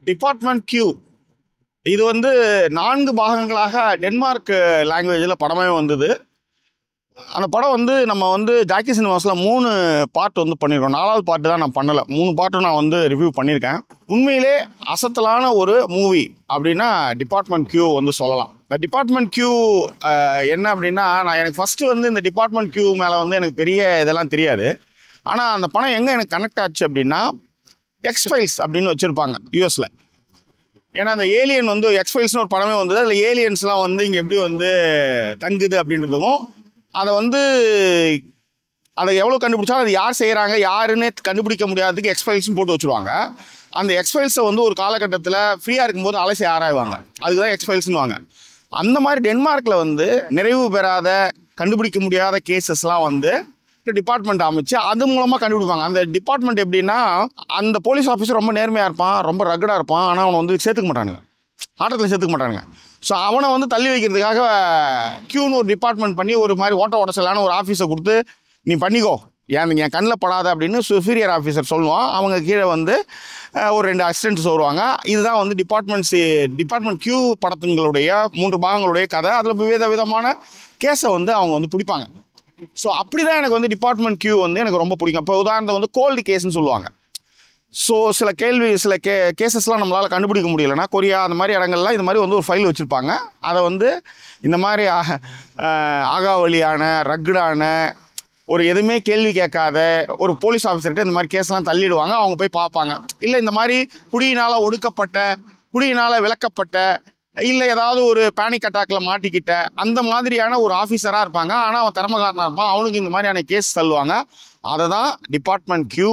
Department Q இது வந்து 4 பாகங்களாக டென்மார்க் லாங்குவேஜில் படமே வந்தது. அந்த படம் வந்து நம்ம வந்து ஜாக்கி சினிமாஸில் 3 பார்ட் வந்து பண்ணியிருக்கோம். 4வது பார்ட்டு தான் நான் பண்ணலை, 3 பார்ட்டும் நான் வந்து ரிவ்யூ பண்ணியிருக்கேன். உண்மையிலே அசத்தலான ஒரு மூவி அப்படின்னா டிபார்ட்மெண்ட் கியூ வந்து சொல்லலாம். இந்த டிபார்ட்மெண்ட் கியூ என்ன அப்படின்னா, எனக்கு ஃபஸ்ட்டு வந்து இந்த டிபார்ட்மெண்ட் கியூ மேலே வந்து எனக்கு பெரிய இதெல்லாம் தெரியாது. ஆனால் அந்த படம் எங்கே எனக்கு கனெக்ட் ஆச்சு அப்படின்னா, எக்ஸ்ஃபைல்ஸ் அப்படின்னு வச்சுருப்பாங்க யூஎஸில். ஏன்னா அந்த ஏலியன் வந்து எக்ஸ்ஃபைல்ஸ்னு ஒரு படமே வந்தது. அதில் ஏலியன்ஸ்லாம் வந்து இங்கே எப்படி வந்து தங்குது அப்படின்றதும், அதை எவ்வளோ கண்டுபிடிச்சாலும் அது யார் செய்கிறாங்க யாருன்னே கண்டுபிடிக்க முடியாததுக்கு எக்ஸ்ஃபைல்ஸ்னு போட்டு வச்சுருவாங்க. அந்த எக்ஸ்ஃபைல்ஸை வந்து ஒரு காலகட்டத்தில் ஃப்ரீயாக இருக்கும்போது அலசி ஆராய்வாங்க. அதுக்கு தான் எக்ஸ்ஃபைல்ஸ்னுவாங்க. அந்த மாதிரி டென்மார்க்கில் வந்து நிறைவு பெறாத கண்டுபிடிக்க முடியாத கேசஸ்லாம் வந்து டிபார்ட்மெண்ட் அமைச்சு அது மூலமாக கண்டுபிடிப்பாங்க. அந்த டிபார்ட்மெண்ட் எப்படின்னா, அந்த போலீஸ் ஆஃபீஸர் ரொம்ப நேர்மையாக இருப்பான், ரொம்ப ரகடாக இருப்பான். ஆனால் அவனை வந்து சேர்த்துக்க மாட்டானுங்க, ஆட்டத்தில் சேர்த்துக்க மாட்டானுங்க. ஸோ அவனை வந்து தள்ளி வைக்கிறதுக்காக கியூன்னு ஒரு டிபார்ட்மெண்ட் பண்ணி ஒரு மாதிரி ஓட்டச்சலான ஒரு ஆஃபீஸை கொடுத்து, நீ பண்ணிக்கோ, என் கண்ணில் படாத அப்படின்னு சுப்பீரியர் ஆஃபீஸர் சொல்லுவான். அவங்க கீழே வந்து ஒரு 2 அசிஸ்டன்ட்ஸ் வருவாங்க. இதுதான் வந்து டிபார்ட்மெண்ட் கியூ படத்துங்களுடைய 3 பாகங்களுடைய கதை. அதில் விதமான கேஸை வந்து அவங்க வந்து பிடிப்பாங்க. ஸோ அப்படி தான் எனக்கு வந்து டிபார்ட்மெண்ட் கியூ வந்து எனக்கு ரொம்ப பிடிக்கும். இப்போ உதாரணத்தை வந்து கோல்டு கேஸ்ன்னு சொல்லுவாங்க. ஸோ சில கேசஸ்லாம் நம்மளால் கண்டுபிடிக்க முடியலைன்னா, கொரியா அந்த மாதிரி இடங்கள்லாம் இது மாதிரி வந்து ஒரு ஃபைல் வச்சுருப்பாங்க. அதை வந்து இந்த மாதிரி ஆகாவலியான ரக்கடான ஒரு எதுவுமே கேள்வி கேட்காத ஒரு போலீஸ் ஆஃபீஸர்கிட்ட இந்த மாதிரி கேஸ்லாம் தள்ளிடுவாங்க. அவங்க போய் பார்ப்பாங்க. இல்லை இந்த மாதிரி குடியினால் ஒடுக்கப்பட்ட, குடியினால் விளக்கப்பட்ட, இல்லை ஏதாவது ஒரு பேனிக் அட்டாக்ல மாட்டிக்கிட்ட அந்த மாதிரியான ஒரு ஆஃபீஸராக இருப்பாங்க. ஆனால் அவன் திறமைக்காரனாக இருப்பான். அவனுக்கு இந்த மாதிரியான கேஸ் தள்ளுவாங்க. அதை தான் டிபார்ட்மெண்ட் கியூ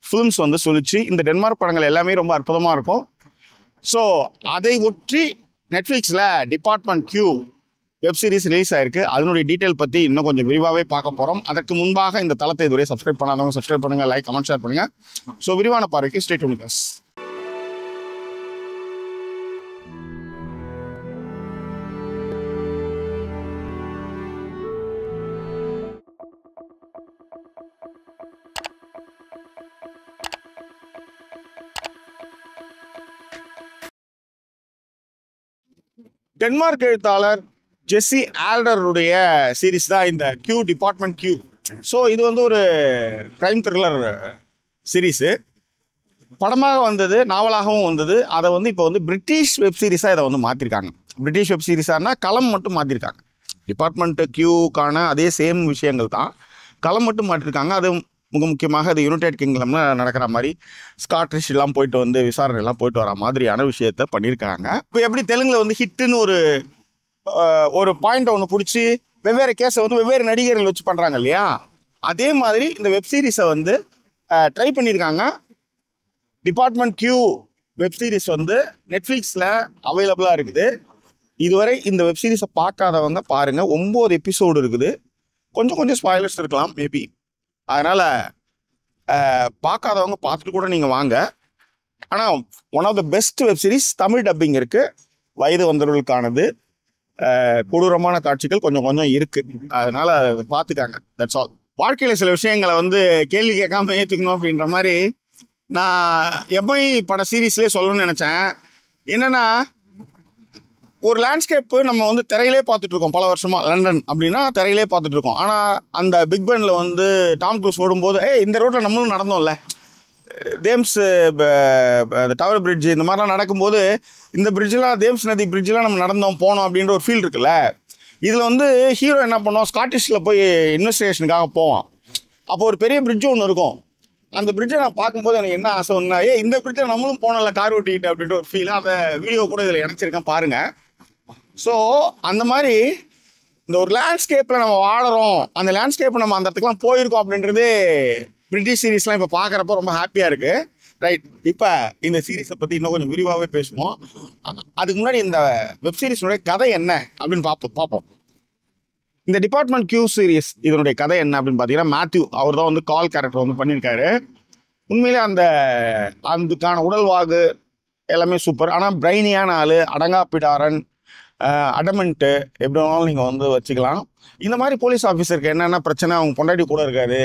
ஃபிலிம்ஸ் வந்து சொல்லிச்சு. இந்த டென்மார்க் படங்கள் எல்லாமே ரொம்ப அற்புதமாக இருக்கும். ஸோ அதை ஒற்றி நெட்ஃப்ளிக்ஸில் department Q web series release ஆயிருக்கு. அதனுடைய டீட்டெயில் பற்றி இன்னும் கொஞ்சம் விரிவாகவே பார்க்க போகிறோம். அதற்கு முன்பாக இந்த தளத்தை இதுவரை சப்ஸ்கிரைப் பண்ணாதவங்க சப்ஸ்கிரைப் பண்ணுங்கள், லைக், கமெண்ட், ஷேர் பண்ணுங்கள். ஸோ விரிவான பார்வைக்கு stay tuned with us. Denmark எழுத்தாளர் ஜெஸ்ஸி ஆல்டருடைய சீரீஸ் தான் இந்த டிபார்ட்மெண்ட் கியூ. ஸோ இது வந்து ஒரு கிரைம் த்ரில்லர் சீரீஸு. படமாக வந்தது, நாவலாகவும் வந்தது. அதை வந்து இப்போ வந்து பிரிட்டிஷ் வெப் சீரிஸாக இதை வந்து மாற்றிருக்காங்க. பிரிட்டிஷ் வெப் சீரிஸானா களம் மட்டும் மாற்றிருக்காங்க. டிபார்ட்மெண்ட் கியூக்கான அதே சேம் விஷயங்கள் தான், களம் மட்டும் மாற்றிருக்காங்க. அது முக்கியமாக அது யுனைடெட் கிங்டம்ல நடக்கிற மாதிரி ஸ்காட்டிஷ் எல்லாம் போயிட்டு வந்து விசாரணை எல்லாம் போயிட்டு வர மாதிரியான விஷயத்த பண்ணியிருக்காங்க. இப்போ எப்படி தெலுங்குல வந்து ஹிட்டுன்னு ஒரு பாயிண்ட் ஒன்று பிடிச்சி வெவ்வேறு கேஸை வந்து வெவ்வேறு நடிகர்கள் வச்சு பண்ணுறாங்க இல்லையா, அதே மாதிரி இந்த வெப் சீரிஸை வந்து ட்ரை பண்ணியிருக்காங்க. டிபார்ட்மெண்ட் கியூ வெப் சீரிஸ் வந்து நெட்ஃப்ளிக்ஸில் அவைலபிளாக இருக்குது. இதுவரை இந்த வெப் சீரிஸை பார்க்காதவங்க பாருங்கள். 9 எபிசோடு இருக்குது. கொஞ்சம் ஸ்பாய்லர்ஸ் இருக்கலாம் மேபி. அதனால் பார்க்காதவங்க பார்த்துட்டு கூட நீங்கள் வாங்க. ஆனால் one of the best web series. Tamil dubbing இருக்குது, வயது வந்தவர்களுக்கானது. கொடூரமான காட்சிகள் கொஞ்சம் இருக்குது, அதனால் பார்த்துக்காங்க. That's all. வாழ்க்கையில் சில விஷயங்களை வந்து கேள்வி கேட்காம ஏற்றுக்கணும் அப்படின்ற மாதிரி நான் எம்ஐ பட சீரீஸ்லேயே சொல்லணும்னு நினச்சேன். என்னென்னா, ஒரு லேண்ட்ஸ்கேப்பு நம்ம வந்து திரையிலே பார்த்துட்ருக்கோம் பல வருஷமாக. லண்டன் அப்படின்னா திரையிலே பார்த்துட்ருக்கோம். ஆனால் அந்த பிக் பென்ல வந்து டாம் க்ரூஸ் ஓடும்போது இந்த ரோட்டில் நம்மளும் நடந்தோம்ல, தேம்ஸ் டவர் பிரிட்ஜ் இந்த மாதிரிலாம் நடக்கும்போது, இந்த பிரிட்ஜெலாம் தேம்ஸ் நதி பிரிட்ஜெலாம் நம்ம நடந்தோம் போனோம் அப்படின்ற ஒரு ஃபீல் இருக்குல்ல. இதில் வந்து ஹீரோ என்ன பண்ணுவோம், ஸ்காட்டிஷில் போய் இன்வெஸ்டிகேஷனுக்காக போவான். அப்போ ஒரு பெரிய பிரிட்ஜு ஒன்று இருக்கும். அந்த பிரிட்ஜை நான் பார்க்கும்போது எனக்கு என்ன ஆசை ஒன்றா, இந்த பிரிட்ஜை நம்மளும் போனோம்ல கார் ஓட்டிக்கிட்டு அப்படின்ற ஒரு ஃபீல். அந்த வீடியோ கூட இதில் இணைச்சிருக்கேன் பாருங்கள். ஸோ அந்த மாதிரி இந்த ஒரு லேண்ட்ஸ்கேப்பில் நம்ம வாழறோம், அந்த லேண்ட்ஸ்கேப்பை நம்ம அந்த இடத்துக்குலாம் போயிருக்கோம் அப்படின்றது பிரிட்டிஷ் சீரீஸ்லாம் இப்போ பார்க்குறப்ப ரொம்ப ஹாப்பியாக இருக்குது. ரைட், இப்போ இந்த சீரீஸை பற்றி இன்னும் கொஞ்சம் விரிவாகவே பேசுவோம். அதுக்கு முன்னாடி இந்த வெப் சீரிஸினுடைய கதை என்ன அப்படின்னு பார்ப்போம். இந்த டிபார்ட்மெண்ட் கியூ சீரீஸ் இதனுடைய கதை என்ன அப்படின்னு பார்த்தீங்கன்னா, மேத்யூ அவர் தான் வந்து கால் கேரக்டர் வந்து பண்ணியிருக்காரு. உண்மையிலே அதுக்கான உடல்வாகு எல்லாமே சூப்பர். ஆனால் பிரைனியான ஆள், அடங்காப்பிடாரன், அடமெண்ட்டு எப்படி வேணாலும் நீங்கள் வந்து வச்சுக்கலாம். இந்த மாதிரி போலீஸ் ஆஃபீஸருக்கு என்னென்ன பிரச்சனை, அவங்க பொண்டாட்டி கூட இருக்காரு,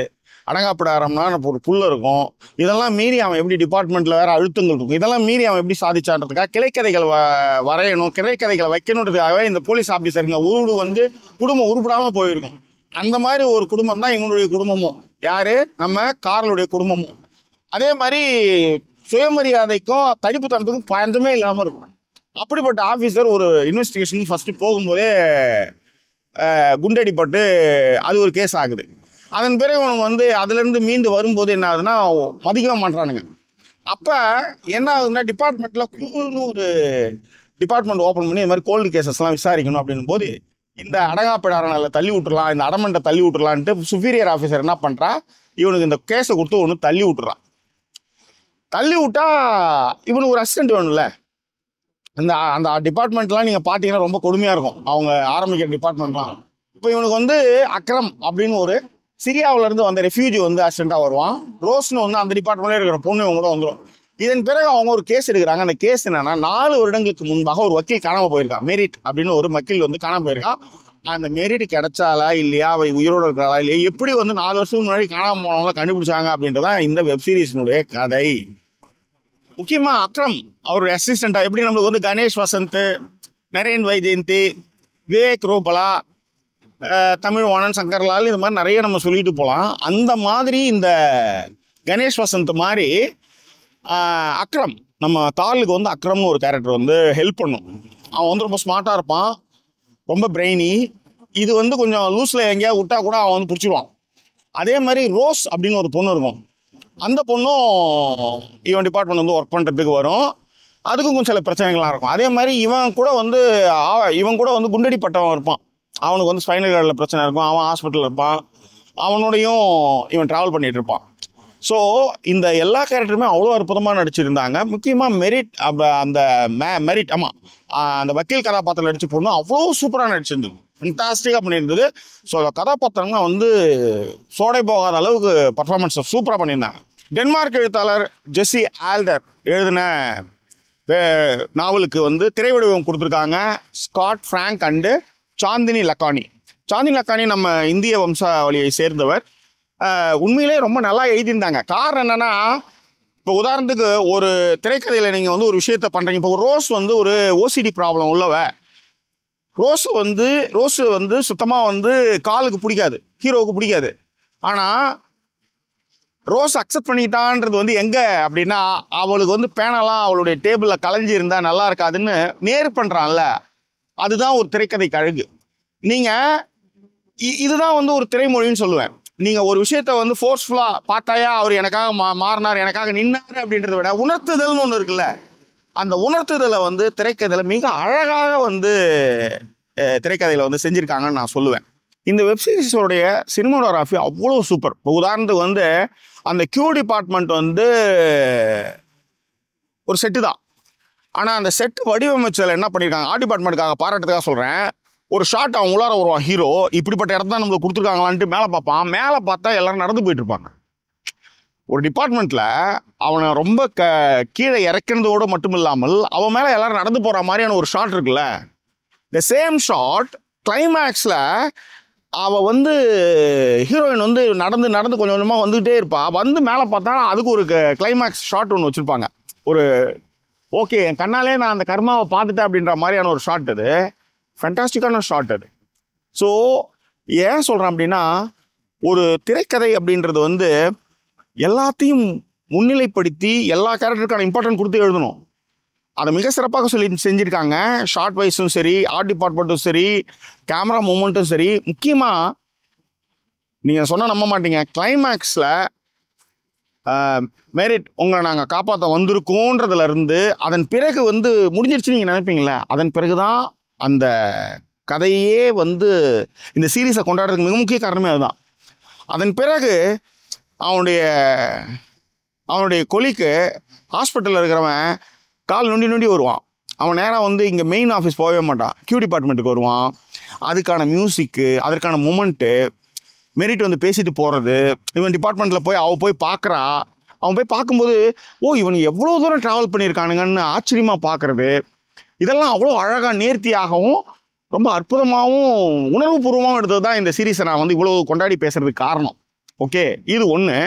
அடங்காப்பிடாரம்னா ஒரு புல் இருக்கும். இதெல்லாம் மீறி அவன் எப்படி டிபார்ட்மெண்ட்டில் வேறு அழுத்தங்கள் இருக்கும், இதெல்லாம் மீறி அவன் எப்படி சாதிச்சான்றதுக்காக கிளைக்கதைகள் வரையணும், கிளைக்கதைகளை வைக்கணுன்றதுக்காகவே இந்த போலீஸ் ஆஃபீஸருங்க ஊடு வந்து குடும்பம் உருப்படாமல் போயிருக்கும். அந்த மாதிரி ஒரு குடும்பம் தான் இவங்களுடைய குடும்பமும். யார்? நம்ம கார்லுடைய குடும்பமும். அதே மாதிரி சுயமரியாதைக்கும் தனிப்புத்தனத்துக்கும் பஞ்சமே இல்லாமல் இருக்கும். அப்படிப்பட்ட ஆஃபீஸர் ஒரு இன்வெஸ்டிகேஷன் ஃபஸ்ட்டு போகும்போதே குண்டடிப்பட்டு அது ஒரு கேஸ் ஆகுது. அதன் பிறகு அவனுக்கு வந்து அதுலேருந்து மீண்டு வரும்போது என்ன ஆகுதுன்னா மதிக்க மாட்டானுங்க. அப்போ என்ன ஆகுதுன்னா டிபார்ட்மெண்ட்டில் ஒரு டிபார்ட்மெண்ட் ஓப்பன் பண்ணி இந்த மாதிரி கோல்டு கேசஸ்லாம் விசாரிக்கணும் அப்படின்னும் போது இந்த அடங்காப்பிடாரனை தள்ளி விட்டுறலாம், இந்த அடமெண்ட்டை தள்ளி விட்டுறலான்ட்டு சுப்பீரியர் ஆஃபீஸர் என்ன பண்ணுறா, இவனுக்கு இந்த கேஸை கொடுத்து ஒன்று தள்ளி விட்டுறான். தள்ளி விட்டா இவனுக்கு ஒரு அசிஸ்டன்ட் வேணும்ல. அந்த டிபார்ட்மெண்ட்லாம் நீங்கள் பார்த்தீங்கன்னா ரொம்ப கொடுமையாக இருக்கும், அவங்க ஆரம்பிக்கிற டிபார்ட்மெண்ட்லாம். இப்போ இவனுக்கு வந்து அக்ரம் அப்படின்னு ஒரு சிரியாவிலேருந்து வந்த ரெஃப்யூஜி வந்து அசிஸ்டண்ட்டாக வருவான். ரோஸ்னு வந்து அந்த டிபார்ட்மெண்ட்லேயே இருக்கிற பொண்ணு இவங்க கூட வந்துடும். இதன் பிறகு அவங்க ஒரு கேஸ் எடுக்கிறாங்க. அந்த கேஸ் என்னன்னா 4 வருடங்களுக்கு முன்பாக ஒரு வக்கீல் காணாமல் போயிருக்கான். மெரிட் அப்படின்னு ஒரு வக்கீல் வந்து காணாமல் போயிருக்கான். அந்த மெரிட் கிடைச்சாலா இல்லையா, அவை உயிரோடு இருக்கிறாளா இல்லையா, எப்படி வந்து 4 வருஷத்துக்கு முன்னாடி காணாமல் போனவங்கள கண்டுபிடிச்சாங்க அப்படின்றதான் இந்த வெப்சீரிஸினுடைய கதை. முக்கியமாக அக்ரம் அவருடைய அசிஸ்டண்ட்டாக எப்படி நம்மளுக்கு வந்து கணேஷ் வசந்த், நரேன் வைஜெயந்தி, விவேக் ரோபலா, தமிழ்வாணன், சங்கர்லால், இது மாதிரி நிறைய நம்ம சொல்லிட்டு போகலாம். அந்த மாதிரி இந்த கணேஷ் வசந்த் மாதிரி அக்ரம் நம்ம கார்லுக்கு வந்து அக்ரம்னு ஒரு கேரக்டர் வந்து ஹெல்ப் பண்ணும். அவன் வந்து ரொம்ப ஸ்மார்ட்டாக இருப்பான், ரொம்ப பிரெயினி. இது வந்து கொஞ்சம் லூஸில் எங்கேயாவது விட்டா கூட அவன் வந்து பிடிச்சிடுவான். அதே மாதிரி ரோஸ் அப்படின்னு ஒரு பொண்ணு இருக்கும். அந்த பொண்ணும் இவன் டிபார்ட்மெண்ட் வந்து ஒர்க் பண்ணுறதுக்கு வரும். அதுக்கும் கொஞ்சம் சில பிரச்சனைகள்லாம் இருக்கும். அதே மாதிரி இவன் கூட வந்து குண்டடிப்பட்டவன் இருப்பான். அவனுக்கு வந்து ஸ்பைனல் கார்டில் பிரச்சனை இருக்கும், அவன் ஹாஸ்பிட்டலில் இருப்பான், அவனோடையும் இவன் ட்ராவல் பண்ணிகிட்டு இருப்பான். ஸோ இந்த எல்லா கேரக்டருமே அவ்வளோ அற்புதமாக நடிச்சிருந்தாங்க. முக்கியமாக மெரிட் அந்த மெரிட் அந்த வக்கீல் கதாபாத்திரம் நடிச்சு போடணும், அவ்வளோ சூப்பராக நடிச்சிருந்தது, ஃபண்டாஸ்டிக்காக பண்ணியிருந்தது. ஸோ கதாபாத்திரம்லாம் வந்து சோடை போகாத அளவுக்கு பர்ஃபார்மன்ஸை சூப்பராக பண்ணியிருந்தாங்க. டென்மார்க் எழுத்தாளர் ஜெஸ்ஸி ஆல்டர் எழுதின நாவலுக்கு வந்து திரைவடிவம் கொடுத்துருக்காங்க Scott Frank and Chandni Lakhani. Chandni Lakhani நம்ம இந்திய வம்சாவளியை சேர்ந்தவர். உண்மையிலே ரொம்ப நல்லா எழுதியிருந்தாங்க. காரணம் என்னென்னா, இப்போ உதாரணத்துக்கு ஒரு திரைக்கதையில் நீங்கள் வந்து ஒரு விஷயத்த பண்ணுறீங்க. இப்போ ஒரு ரோஸ் வந்து ஒரு ஓசிடி ப்ராப்ளம் உள்ளவ. ரோஸு வந்து சுத்தமாக வந்து காலுக்கு பிடிக்காது, ஹீரோவுக்கு பிடிக்காது. ஆனால் ரோஸ் அக்செப்ட் பண்ணிட்டான்றது வந்து எங்கே அப்படின்னா, அவளுக்கு வந்து பேனெல்லாம் அவளுடைய டேபிளில் கலைஞ்சி இருந்தால் நல்லா இருக்காதுன்னு நேர் பண்ணுறான்ல, அதுதான் ஒரு திரைக்கதைக்கு அழகு. நீங்கள் இதுதான் வந்து ஒரு திரைமொழின்னு சொல்லுவேன். நீங்கள் ஒரு விஷயத்த வந்து ஃபோர்ஸ்ஃபுல்லாக பார்த்தாயா அவர் எனக்காக மாறினார், எனக்காக நின்னார் அப்படின்றத விட உணர்த்துதல்னு ஒன்று இருக்குல்ல, அந்த உணர்த்துதலை வந்து திரைக்கதையில் மிக அழகாக வந்து திரைக்கதையில் வந்து செஞ்சுருக்காங்கன்னு நான் சொல்லுவேன். இந்த வெப்சீரிஸோடைய சினிமாட்டோகிராஃபி அவ்வளோ சூப்பர். இப்போ உதாரணத்துக்கு வந்து அந்த கியூ டிபார்ட்மெண்ட் வந்து ஒரு செட்டு தான். ஆனால் அந்த செட்டு வடிவமைச்சதில் என்ன பண்ணியிருக்காங்க, ஆர்ட் டிபார்ட்மெண்ட்டுக்காக பாராட்டுறதுக்காக சொல்கிறேன். ஒரு ஷாட் அவன் உள்ளார வருவான் ஹீரோ, இப்படிப்பட்ட இடத்த நம்மளுக்கு கொடுத்துருக்காங்களான்ட்டு மேலே பார்ப்பான். மேலே பார்த்தா எல்லாரும் நடந்து போயிட்டு இருப்பாங்க. ஒரு டிபார்ட்மெண்ட்டில் அவனை ரொம்ப கீழே இறக்கிறதோடு மட்டும் இல்லாமல் அவன் மேலே எல்லாரும் நடந்து போகிற மாதிரியான ஒரு ஷாட் இருக்குல்ல, த சேம் ஷாட் கிளைமேக்ஸில் அவள் வந்து ஹீரோயின் வந்து நடந்து கொஞ்சம் கொஞ்சமாக வந்துக்கிட்டே இருப்பாள். வந்து மேலே பார்த்தா அதுக்கு ஒரு கிளைமேக்ஸ் ஷாட் ஒன்று வச்சுருப்பாங்க. ஒரு ஓகே என் கண்ணாலே நான் அந்த கர்மாவை பார்த்துட்டேன் அப்படின்ற மாதிரியான ஒரு ஷாட். அது ஃபேண்டாஸ்டிக்கான ஷாட் அது. ஸோ ஏன் சொல்கிறேன் அப்படின்னா, ஒரு திரைக்கதை அப்படின்றது வந்து எல்லாத்தையும் முன்னிலைப்படுத்தி எல்லா கேரக்டருக்கான இம்பார்ட்டன்ட் கொடுத்து எழுதணும். அதை மிக சிறப்பாக செஞ்சுருக்காங்க. ஷார்ட் வைஸும் சரி, ஆர்ட் டிபார்ட்மெண்ட்டும் சரி, கேமரா மூமெண்ட்டும் சரி. முக்கியமாக நீங்கள் சொன்னால் நம்ப மாட்டீங்க, கிளைமேக்ஸில் மெரிட் உங்களை நாங்கள் காப்பாற்ற வந்திருக்கோன்றதுலேருந்து அதன் பிறகு வந்து முடிஞ்சிருச்சு நீங்கள் நினைப்பீங்களே, அதன் பிறகு தான் அந்த கதையே வந்து இந்த சீரீஸை கொண்டாடுறதுக்கு மிக முக்கிய காரணமே அதுதான். அதன் பிறகு அவனுடைய கொலிக்கு ஹாஸ்பிட்டலில் இருக்கிறவன் கால் நொண்டி வருவான். அவன் நேராக வந்து இங்கே மெயின் ஆஃபீஸ் போகவே மாட்டான், கியூ டிபார்ட்மெண்ட்டுக்கு வருவான். அதுக்கான மியூசிக்கு, அதற்கான மூமெண்ட்டு, மெரிட் வந்து பேசிட்டு போகிறது, இவன் டிபார்ட்மெண்ட்டில் போய் பார்க்குறா. அவன் போய் பார்க்கும்போது இவன் எவ்வளோ தூரம் ட்ராவல் பண்ணியிருக்கானுங்கன்னு ஆச்சரியமாக பார்க்குறது, இதெல்லாம் அவ்வளோ அழகாக நேர்த்தியாகவும் ரொம்ப அற்புதமாகவும் உணர்வுபூர்வமாகவும் எடுத்தது தான் இந்த சீரீஸை நான் வந்து இவ்வளோ கொண்டாடி பேசுறதுக்கு காரணம். ஓகே, இது ஒன்று.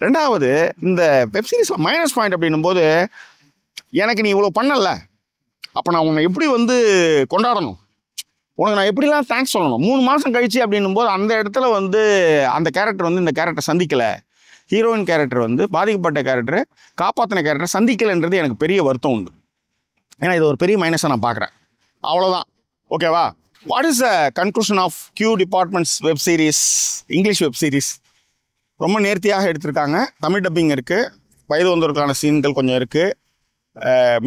ரெண்டாவது, இந்த வெப்சீரிஸில் மைனஸ் பாயிண்ட் அப்படின்னும் போது, எனக்கு நீ இவ்வளோ பண்ணல, அப்போ நான் உன்னை எப்படி வந்து கொண்டாடணும், உனக்கு நான் எப்படிலாம் தேங்க்ஸ் சொல்லணும். 3 மாதம் கழிச்சு அப்படின்னும் போது அந்த இடத்துல வந்து அந்த கேரக்டர் வந்து இந்த கேரக்டர் சந்திக்கலை, ஹீரோயின் கேரக்டர் வந்து பாதிக்கப்பட்ட கேரக்டர் காப்பாற்றின கேரக்டர் சந்திக்கலைன்றது எனக்கு பெரிய வருத்தம் உண்டு. ஏன்னா இது ஒரு பெரிய மைனஸை நான் பார்க்குறேன். அவ்வளோதான். ஓகேவா? What is the conclusion of Q departments web series, English web series? ரொம்ப நேர்த்தியாக எடுத்திருக்காங்க. தமிழ் டப்பிங் இருக்குது, வயது வந்தவருக்கான சீன்கள் கொஞ்சம் இருக்குது,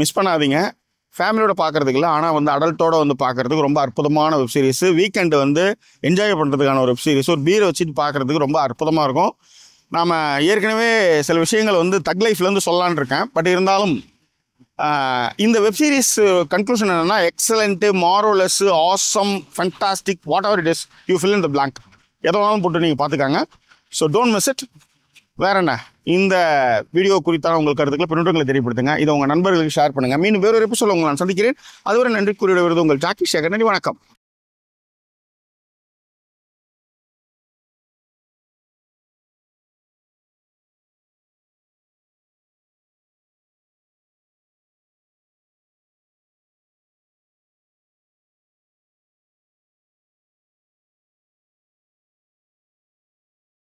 மிஸ் பண்ணாதீங்க. ஃபேமிலியோட பார்க்குறதுக்கு இல்லை, ஆனால் வந்து அடல்ட்டோட வந்து பார்க்குறதுக்கு ரொம்ப அற்புதமான வெப் சீரிஸு. வீக்கெண்டு வந்து என்ஜாய் பண்ணுறதுக்கான ஒரு வெப் சீரிஸ், ஒரு பீரை வச்சுட்டு பார்க்குறதுக்கு ரொம்ப அற்புதமாக இருக்கும். நாம் ஏற்கனவே சில விஷயங்கள் வந்து தக் லைஃப்லேருந்து சொல்லலான் இருக்கேன். பட் இருந்தாலும் இந்த வெப்சீரிஸ் கன்க்ளூஷன் என்னென்னா, excellent, marvellous, awesome, fantastic, whatever it is, you fill in the blank. எதனாலும் போட்டு நீங்கள் பார்த்துக்காங்க. So don't miss it. வேற என்ன, இந்த வீடியோ குறித்தான உங்கள் கருத்துக்களை பின்னூட்டங்களை தெரியப்படுத்துங்க. இதை உங்கள் நண்பர்களுக்கு ஷேர் பண்ணுங்கள். மீண்டும் வேறொரு எபிசோட உங்களை நான் சந்திக்கிறேன். அதுவரை நன்றி கூறிய வருது உங்கள் ஜாக்கி சேகர். நன்றி, வணக்கம்.